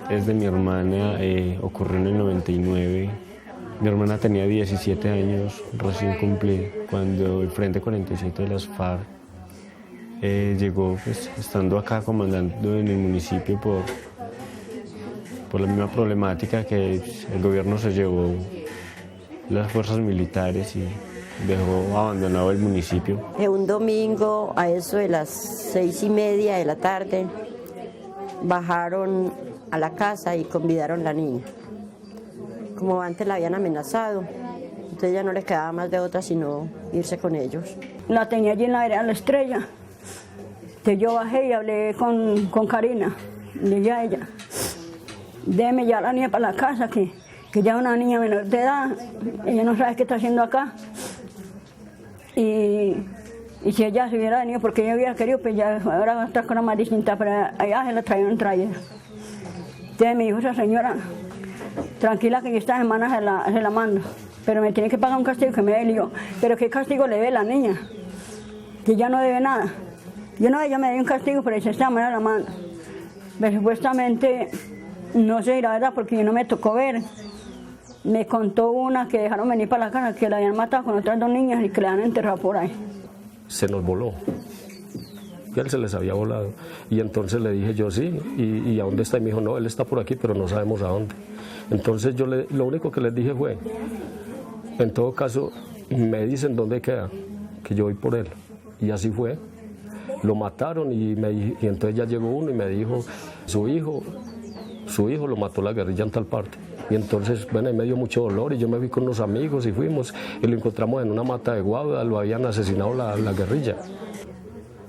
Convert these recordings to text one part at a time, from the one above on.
es de mi hermana, ocurrió en el 99. Mi hermana tenía 17 años recién cumplido cuando el Frente 47 de las FARC llegó, pues, estando acá comandando en el municipio por la misma problemática que el gobierno se llevó las fuerzas militares y dejó abandonado el municipio. Un domingo a eso de las 6:30 de la tarde bajaron a la casa y convidaron a la niña. Como antes la habían amenazado, entonces ya no les quedaba más de otra sino irse con ellos. La tenía allí en la vereda La Estrella. Entonces yo bajé y hablé con Karina, le dije a ella, déme ya la niña para la casa, que ya es una niña menor de edad, ella no sabe qué está haciendo acá. Y si ella se hubiera venido porque ella hubiera querido, pues ya ahora otra cosa más distinta, pero allá se la trajeron en trailer. Entonces me dijo esa señora, tranquila que yo esta semana se la mando, pero me tiene que pagar un castigo que me dé. Y yo, pero ¿qué castigo le debe la niña? Que ya no debe nada. Yo no, ella me dio un castigo, pero esta semana la mando. Pero supuestamente, no sé la verdad, porque yo no me tocó ver. Me contó una que dejaron venir para la casa, que la habían matado con otras 2 niñas y que la habían enterrado por ahí. Se nos voló. Y a él se les había volado. Y entonces le dije yo, sí, ¿y a dónde está? Y me dijo, no, él está por aquí, pero no sabemos a dónde. Entonces yo lo único que les dije fue, en todo caso, me dicen dónde queda, que yo voy por él. Y así fue. Lo mataron y entonces ya llegó uno y me dijo, su hijo lo mató la guerrilla en tal parte. Y entonces, bueno, me dio mucho dolor y yo me fui con unos amigos y fuimos y lo encontramos en una mata de guava, lo habían asesinado la guerrilla.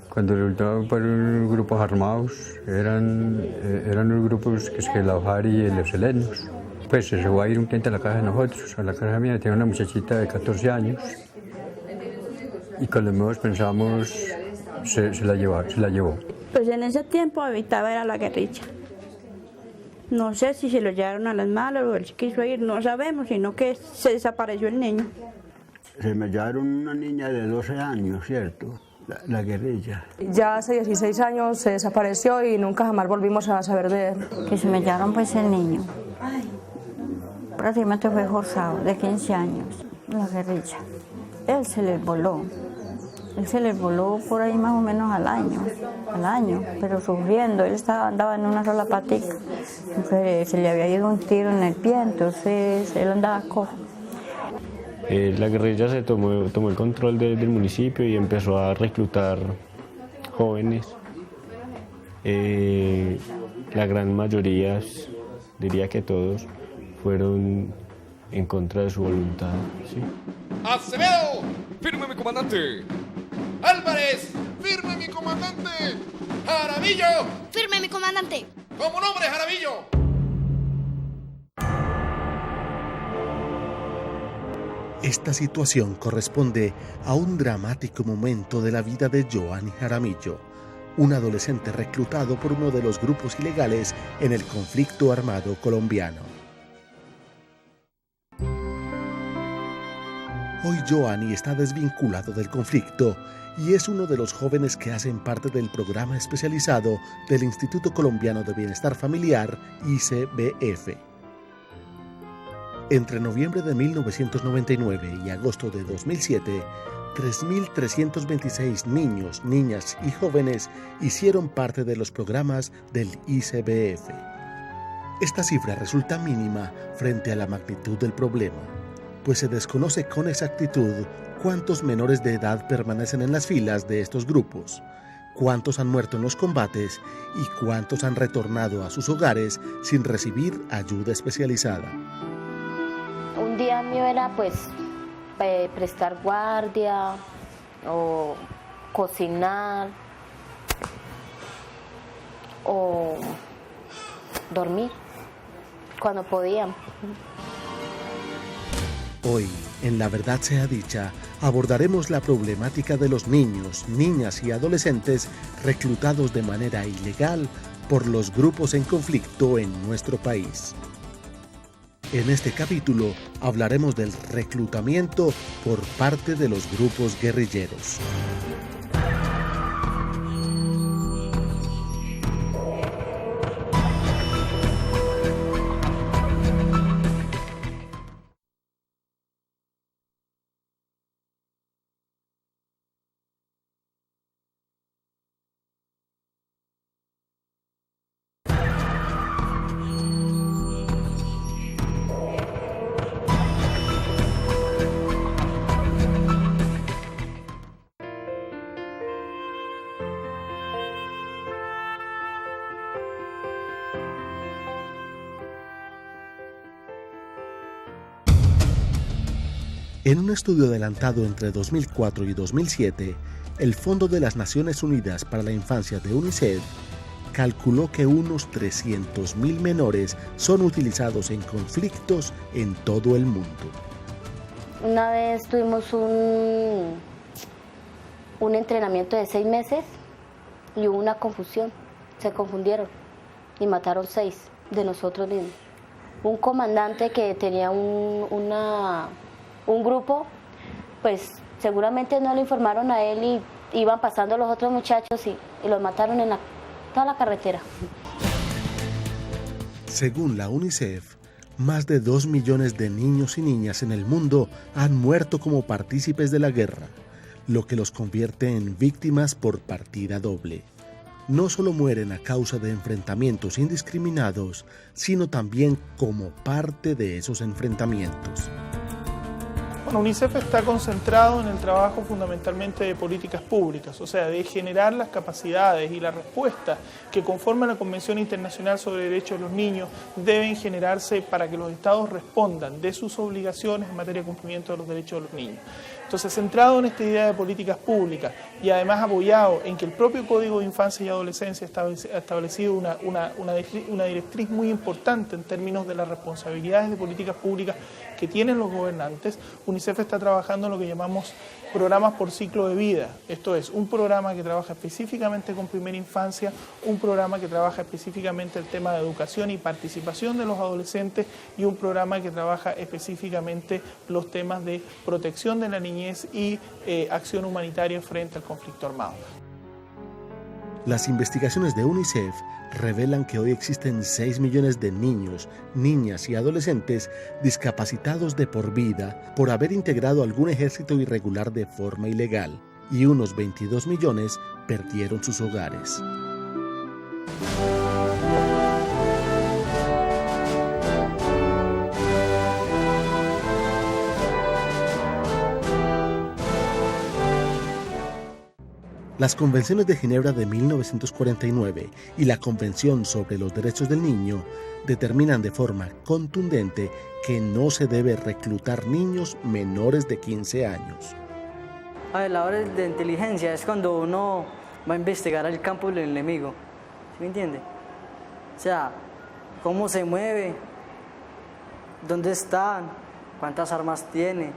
Cuando resultaron por grupos armados, eran los grupos que es la Ojari y los helenos. Pues se va a ir un cliente a la casa de nosotros, a la casa mía, tenía una muchachita de 14 años y con los nuevos pensamos, se la llevó. Pues en ese tiempo habitaba era la guerrilla. No sé si se lo llevaron a las malas o él se quiso ir, no sabemos, sino que se desapareció el niño. Se me llevaron una niña de 12 años, ¿cierto? La guerrilla. Ya hace 16 años se desapareció y nunca jamás volvimos a saber de él. Que se me llevaron pues el niño. Prácticamente fue forzado, de 15 años, la guerrilla. Él se les voló. Él se les voló por ahí más o menos al año, pero sufriendo. Él andaba en una sola patica. Se le había ido un tiro en el pie, entonces él andaba cojo. La guerrilla se tomó el control del municipio y empezó a reclutar jóvenes. La gran mayoría, diría que todos, fueron en contra de su voluntad. ¿Sí? ¡Acevedo! ¡Firme mi comandante! ¡Álvarez! ¡Firme mi comandante! ¡Jaramillo! ¡Firme mi comandante! ¡Como nombre, Jaramillo! Esta situación corresponde a un dramático momento de la vida de Joanny Jaramillo, un adolescente reclutado por uno de los grupos ilegales en el conflicto armado colombiano. Hoy Joanny está desvinculado del conflicto y es uno de los jóvenes que hacen parte del programa especializado del Instituto Colombiano de Bienestar Familiar, ICBF. Entre noviembre de 1999 y agosto de 2007, 3.326 niños, niñas y jóvenes hicieron parte de los programas del ICBF. Esta cifra resulta mínima frente a la magnitud del problema, pues se desconoce con exactitud cuántos menores de edad permanecen en las filas de estos grupos, cuántos han muerto en los combates y cuántos han retornado a sus hogares sin recibir ayuda especializada. Un día mío era pues prestar guardia o cocinar o dormir cuando podían. Hoy, en La Verdad Sea Dicha, abordaremos la problemática de los niños, niñas y adolescentes reclutados de manera ilegal por los grupos en conflicto en nuestro país. En este capítulo hablaremos del reclutamiento por parte de los grupos guerrilleros. En un estudio adelantado entre 2004 y 2007, el Fondo de las Naciones Unidas para la Infancia de UNICEF calculó que unos 300.000 menores son utilizados en conflictos en todo el mundo. Una vez tuvimos un entrenamiento de 6 meses y hubo una confusión, se confundieron y mataron 6 de nosotros mismos. Un comandante que tenía un grupo, pues seguramente no le informaron a él y iban pasando los otros muchachos y los mataron en toda la carretera. Según la UNICEF, más de 2 millones de niños y niñas en el mundo han muerto como partícipes de la guerra, lo que los convierte en víctimas por partida doble. No solo mueren a causa de enfrentamientos indiscriminados, sino también como parte de esos enfrentamientos. Bueno, UNICEF está concentrado en el trabajo fundamentalmente de políticas públicas, o sea, de generar las capacidades y la respuesta que conforme a la Convención Internacional sobre Derechos de los Niños deben generarse para que los Estados respondan de sus obligaciones en materia de cumplimiento de los derechos de los niños. Entonces, centrado en esta idea de políticas públicas y además apoyado en que el propio Código de Infancia y Adolescencia ha establecido una directriz muy importante en términos de las responsabilidades de políticas públicas que tienen los gobernantes, UNICEF está trabajando en lo que llamamos programas por ciclo de vida. Esto es, un programa que trabaja específicamente con primera infancia, un programa que trabaja específicamente el tema de educación y participación de los adolescentes y un programa que trabaja específicamente los temas de protección de la niñez y acción humanitaria frente al conflicto armado. Las investigaciones de UNICEF revelan que hoy existen 6 millones de niños, niñas y adolescentes discapacitados de por vida por haber integrado algún ejército irregular de forma ilegal, y unos 22 millones perdieron sus hogares. Las Convenciones de Ginebra de 1949 y la Convención sobre los Derechos del Niño determinan de forma contundente que no se debe reclutar niños menores de 15 años. A ver, la hora de inteligencia es cuando uno va a investigar el campo del enemigo, ¿sí me entiende? O sea, cómo se mueve, dónde están, cuántas armas tiene,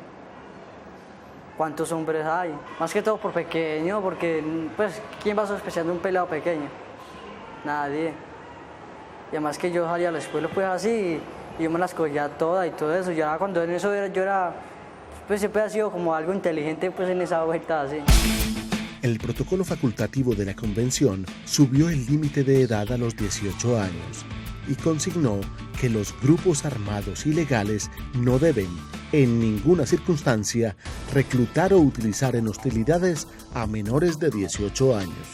cuántos hombres hay, más que todo por pequeño, porque pues ¿quién va sospechando un pelado pequeño? Nadie. Y además que yo salía a la escuela pues así y yo me las cogía todas y todo eso. Ya cuando en eso yo era, pues siempre ha sido como algo inteligente pues en esa vuelta así. El protocolo facultativo de la convención subió el límite de edad a los 18 años y consignó que los grupos armados ilegales no deben, en ninguna circunstancia, reclutar o utilizar en hostilidades a menores de 18 años.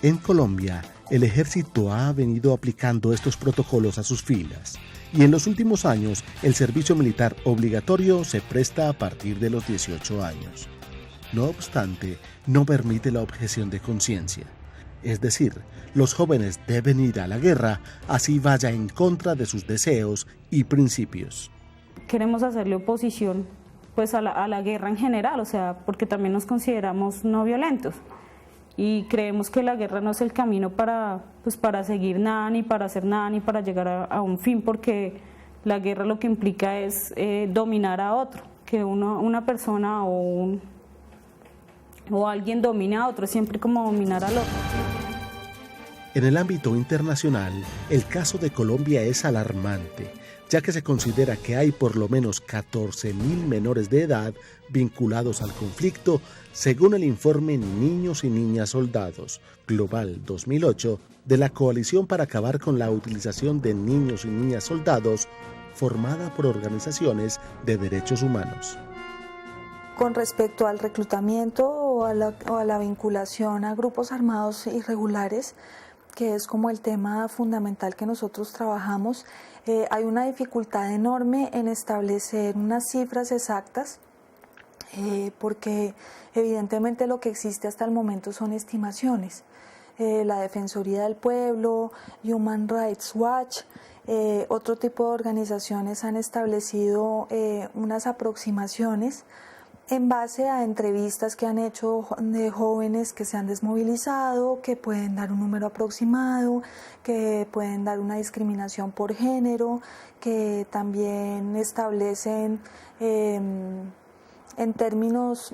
En Colombia, el ejército ha venido aplicando estos protocolos a sus filas y en los últimos años el servicio militar obligatorio se presta a partir de los 18 años. No obstante, no permite la objeción de conciencia. Es decir, los jóvenes deben ir a la guerra, así vaya en contra de sus deseos y principios. Queremos hacerle oposición pues, a la guerra en general, o sea, porque también nos consideramos no violentos. Y creemos que la guerra no es el camino para seguir nada, ni para hacer nada, ni para llegar a un fin, porque la guerra lo que implica es dominar a otro, que una persona o alguien domine a otro, siempre como dominar al otro. En el ámbito internacional, el caso de Colombia es alarmante, ya que se considera que hay por lo menos 14.000 menores de edad vinculados al conflicto, según el informe Niños y Niñas Soldados, Global 2008, de la Coalición para Acabar con la Utilización de Niños y Niñas Soldados, formada por organizaciones de derechos humanos. Con respecto al reclutamiento o a la vinculación a grupos armados irregulares, que es como el tema fundamental que nosotros trabajamos, hay una dificultad enorme en establecer unas cifras exactas, porque evidentemente lo que existe hasta el momento son estimaciones. La Defensoría del Pueblo, Human Rights Watch, otro tipo de organizaciones han establecido unas aproximaciones en base a entrevistas que han hecho de jóvenes que se han desmovilizado, que pueden dar un número aproximado, que pueden dar una discriminación por género, que también establecen en términos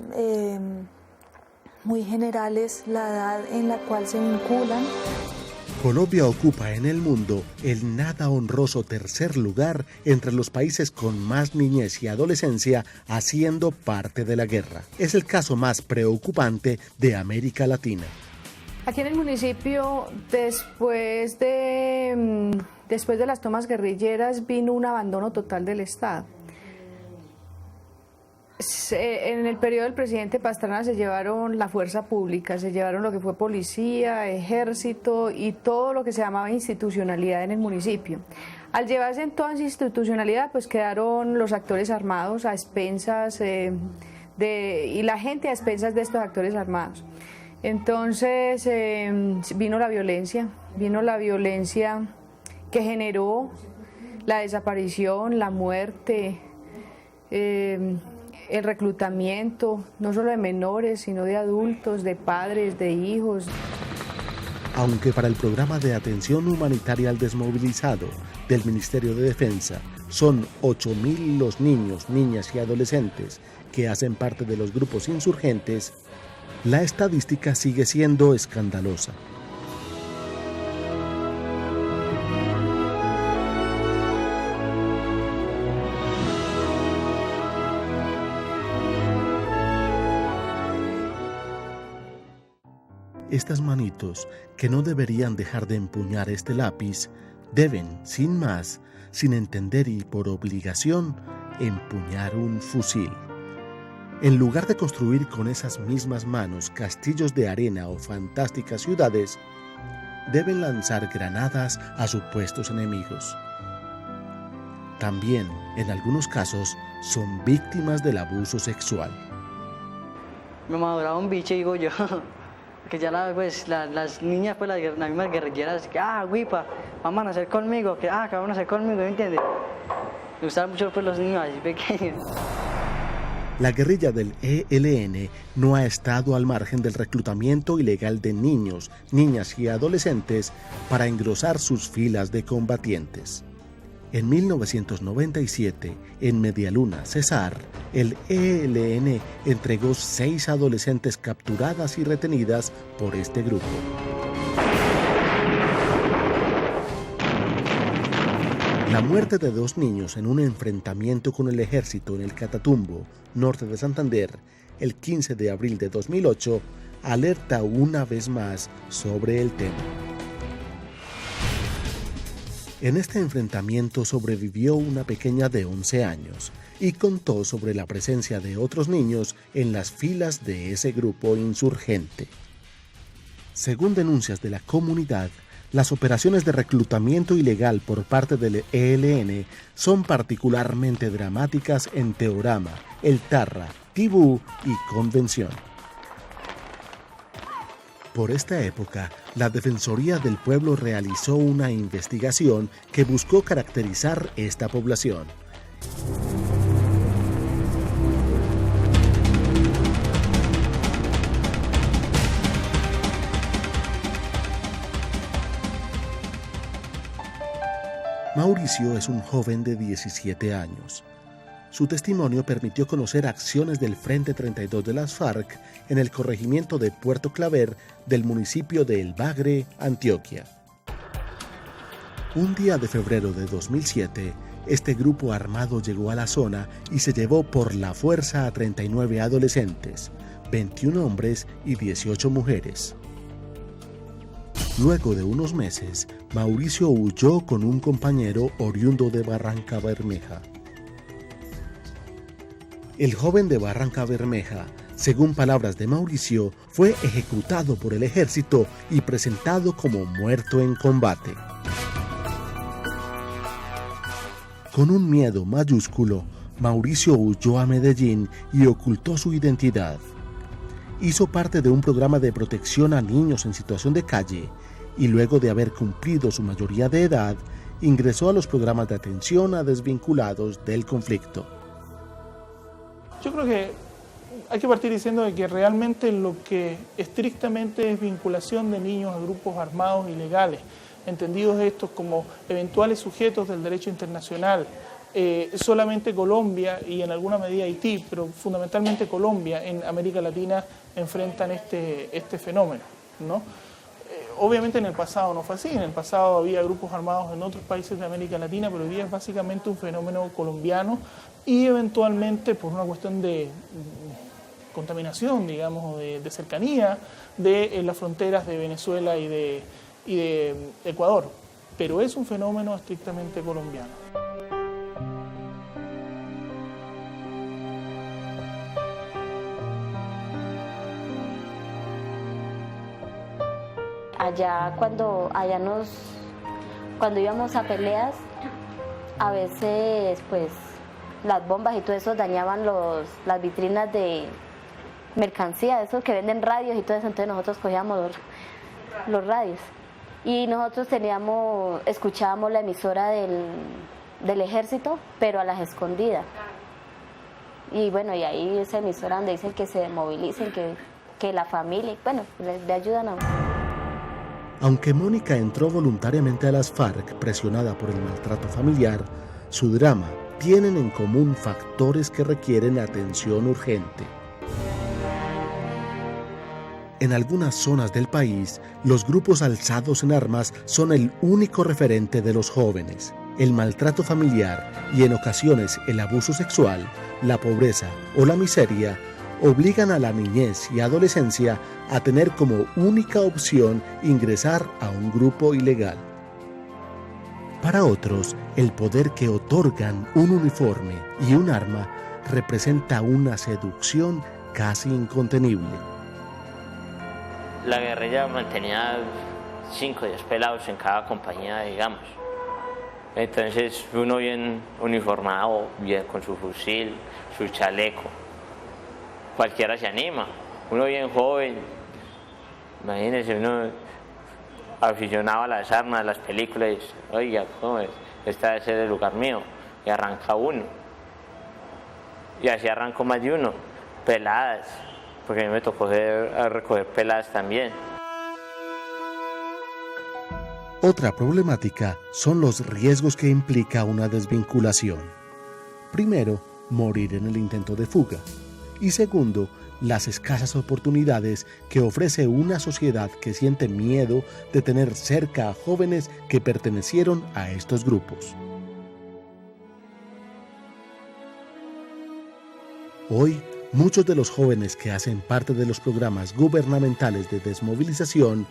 muy generales la edad en la cual se vinculan. Colombia ocupa en el mundo el nada honroso tercer lugar entre los países con más niñez y adolescencia haciendo parte de la guerra. Es el caso más preocupante de América Latina. Aquí en el municipio, después de las tomas guerrilleras, vino un abandono total del Estado. En el periodo del presidente Pastrana se llevaron la fuerza pública, se llevaron lo que fue policía, ejército y todo lo que se llamaba institucionalidad en el municipio. Al llevarse en toda esa institucionalidad, pues quedaron los actores armados a expensas y la gente a expensas de estos actores armados. Entonces vino la violencia que generó la desaparición, la muerte, el reclutamiento, no solo de menores, sino de adultos, de padres, de hijos. Aunque para el programa de atención humanitaria al desmovilizado del Ministerio de Defensa son 8.000 los niños, niñas y adolescentes que hacen parte de los grupos insurgentes, la estadística sigue siendo escandalosa. Estas manitos, que no deberían dejar de empuñar este lápiz, deben, sin más, sin entender y por obligación, empuñar un fusil. En lugar de construir con esas mismas manos castillos de arena o fantásticas ciudades, deben lanzar granadas a supuestos enemigos. También, en algunos casos, son víctimas del abuso sexual. Me maduraba un bicho, digo yo. Que ya las niñas, pues las mismas guerrilleras, que huipa, vamos a nacer conmigo, que van a nacer conmigo, ¿me entiendes? Me gustaban mucho pues los niños así pequeños. La guerrilla del ELN no ha estado al margen del reclutamiento ilegal de niños, niñas y adolescentes para engrosar sus filas de combatientes. En 1997, en Medialuna, Cesar, el ELN entregó 6 adolescentes capturadas y retenidas por este grupo. La muerte de 2 niños en un enfrentamiento con el ejército en el Catatumbo, norte de Santander, el 15 de abril de 2008, alerta una vez más sobre el tema. En este enfrentamiento sobrevivió una pequeña de 11 años y contó sobre la presencia de otros niños en las filas de ese grupo insurgente. Según denuncias de la comunidad, las operaciones de reclutamiento ilegal por parte del ELN son particularmente dramáticas en Teorama, El Tarra, Tibú y Convención. Por esta época, la Defensoría del Pueblo realizó una investigación que buscó caracterizar esta población. Mauricio es un joven de 17 años. Su testimonio permitió conocer acciones del Frente 32 de las FARC en el corregimiento de Puerto Claver del municipio de El Bagre, Antioquia. Un día de febrero de 2007, este grupo armado llegó a la zona y se llevó por la fuerza a 39 adolescentes, 21 hombres y 18 mujeres. Luego de unos meses, Mauricio huyó con un compañero oriundo de Barranca Bermeja. El joven de Barranca Bermeja, según palabras de Mauricio, fue ejecutado por el ejército y presentado como muerto en combate. Con un miedo mayúsculo, Mauricio huyó a Medellín y ocultó su identidad. Hizo parte de un programa de protección a niños en situación de calle y luego de haber cumplido su mayoría de edad, ingresó a los programas de atención a desvinculados del conflicto. Yo creo que hay que partir diciendo de que realmente lo que estrictamente es vinculación de niños a grupos armados ilegales, entendidos estos como eventuales sujetos del derecho internacional, solamente Colombia y en alguna medida Haití, pero fundamentalmente Colombia en América Latina enfrentan este fenómeno, ¿no? Obviamente en el pasado no fue así, en el pasado había grupos armados en otros países de América Latina, pero hoy día es básicamente un fenómeno colombiano y eventualmente por una cuestión de contaminación, digamos, de cercanía de las fronteras de Venezuela y de Ecuador, pero es un fenómeno estrictamente colombiano. Allá cuando íbamos a peleas, a veces pues las bombas y todo eso dañaban las vitrinas de mercancía, esos que venden radios y todo eso, entonces nosotros cogíamos los radios y nosotros escuchábamos la emisora del ejército, pero a las escondidas. Y bueno, y ahí esa emisora donde dicen que se movilicen, que la familia, bueno, le ayudan a uno. Aunque Mónica entró voluntariamente a las FARC presionada por el maltrato familiar, su drama tienen en común factores que requieren atención urgente. En algunas zonas del país, los grupos alzados en armas son el único referente de los jóvenes. El maltrato familiar y en ocasiones el abuso sexual, la pobreza o la miseria obligan a la niñez y adolescencia a tener como única opción ingresar a un grupo ilegal. Para otros, el poder que otorgan un uniforme y un arma representa una seducción casi incontenible. La guerrilla mantenía 5 o 10 pelados en cada compañía, digamos. Entonces uno bien uniformado, bien con su fusil, su chaleco, cualquiera se anima. Uno bien joven, imagínense, uno aficionado a las armas, a las películas, y dice, oiga, ¿cómo es? Este debe ser el lugar mío, y arranca uno. Y así arrancó más de uno, peladas, porque a mí me tocó recoger peladas también. Otra problemática son los riesgos que implica una desvinculación. Primero, morir en el intento de fuga. Y segundo, las escasas oportunidades que ofrece una sociedad que siente miedo de tener cerca a jóvenes que pertenecieron a estos grupos. Hoy, muchos de los jóvenes que hacen parte de los programas gubernamentales de desmovilización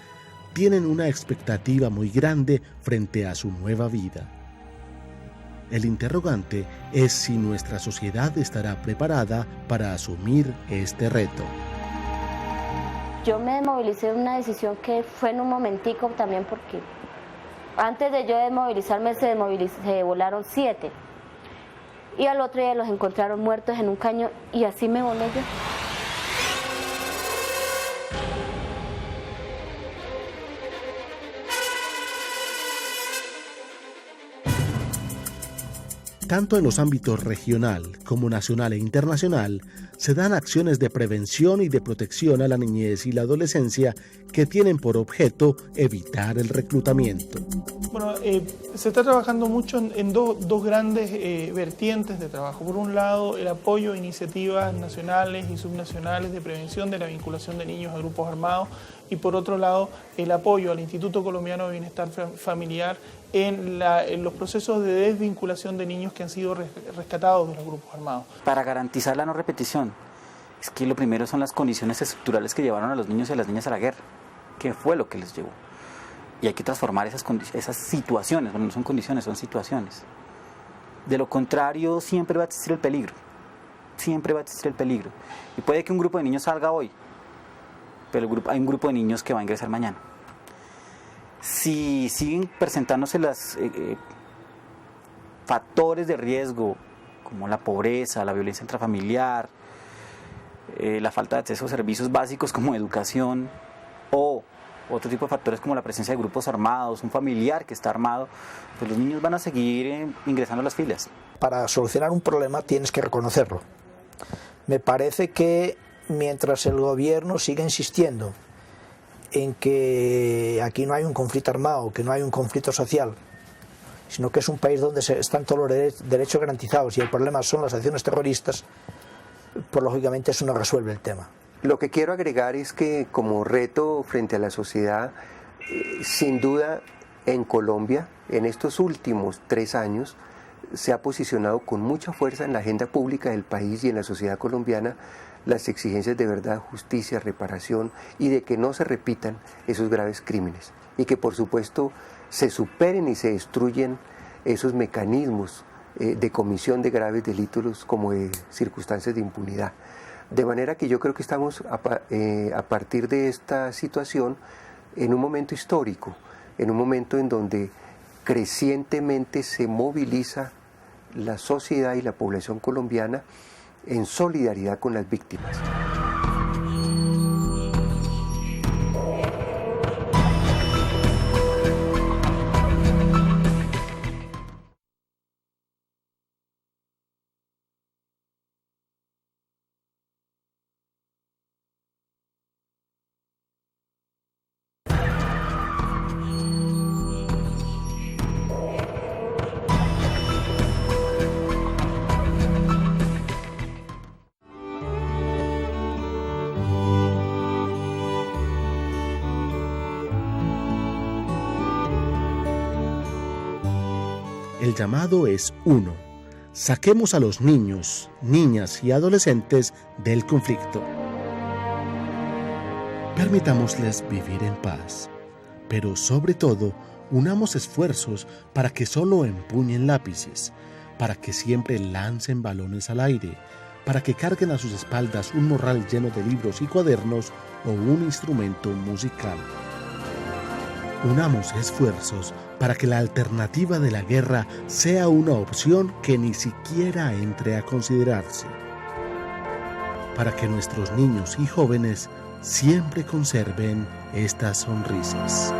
tienen una expectativa muy grande frente a su nueva vida. El interrogante es si nuestra sociedad estará preparada para asumir este reto. Yo me desmovilicé en una decisión que fue en un momentico también, porque antes de yo desmovilizarme se volaron 7 y al otro día los encontraron muertos en un caño y así me volé yo. Tanto en los ámbitos regional como nacional e internacional, se dan acciones de prevención y de protección a la niñez y la adolescencia que tienen por objeto evitar el reclutamiento. Bueno, se está trabajando mucho en dos grandes vertientes de trabajo. Por un lado, el apoyo a iniciativas nacionales y subnacionales de prevención de la vinculación de niños a grupos armados, y por otro lado, el apoyo al Instituto Colombiano de Bienestar Familiar en los procesos de desvinculación de niños que han sido rescatados de los grupos armados. Para garantizar la no repetición, es que lo primero son las condiciones estructurales que llevaron a los niños y a las niñas a la guerra. ¿Qué fue lo que les llevó? Y hay que transformar esas situaciones, bueno, no son condiciones, son situaciones. De lo contrario, siempre va a existir el peligro. Siempre va a existir el peligro. Y puede que un grupo de niños salga hoy, pero hay un grupo de niños que va a ingresar mañana. Si siguen presentándose los factores de riesgo, como la pobreza, la violencia intrafamiliar, la falta de acceso a servicios básicos como educación o otro tipo de factores como la presencia de grupos armados, un familiar que está armado, pues los niños van a seguir ingresando a las filas. Para solucionar un problema tienes que reconocerlo. Me parece que mientras el gobierno siga insistiendo en que aquí no hay un conflicto armado, que no hay un conflicto social, sino que es un país donde están todos los derechos garantizados y el problema son las acciones terroristas, pues lógicamente eso no resuelve el tema. Lo que quiero agregar es que como reto frente a la sociedad, sin duda en Colombia, en estos últimos 3 años, se ha posicionado con mucha fuerza en la agenda pública del país y en la sociedad colombiana las exigencias de verdad, justicia, reparación y de que no se repitan esos graves crímenes y que por supuesto se superen y se destruyen esos mecanismos de comisión de graves delitos como de circunstancias de impunidad. De manera que yo creo que estamos a partir de esta situación en un momento histórico, en un momento en donde crecientemente se moviliza la sociedad y la población colombiana en solidaridad con las víctimas. El llamado es uno. Saquemos a los niños, niñas y adolescentes del conflicto. Permitámosles vivir en paz, pero sobre todo, unamos esfuerzos para que solo empuñen lápices, para que siempre lancen balones al aire, para que carguen a sus espaldas un morral lleno de libros y cuadernos o un instrumento musical. Unamos esfuerzos para que la alternativa de la guerra sea una opción que ni siquiera entre a considerarse. Para que nuestros niños y jóvenes siempre conserven estas sonrisas.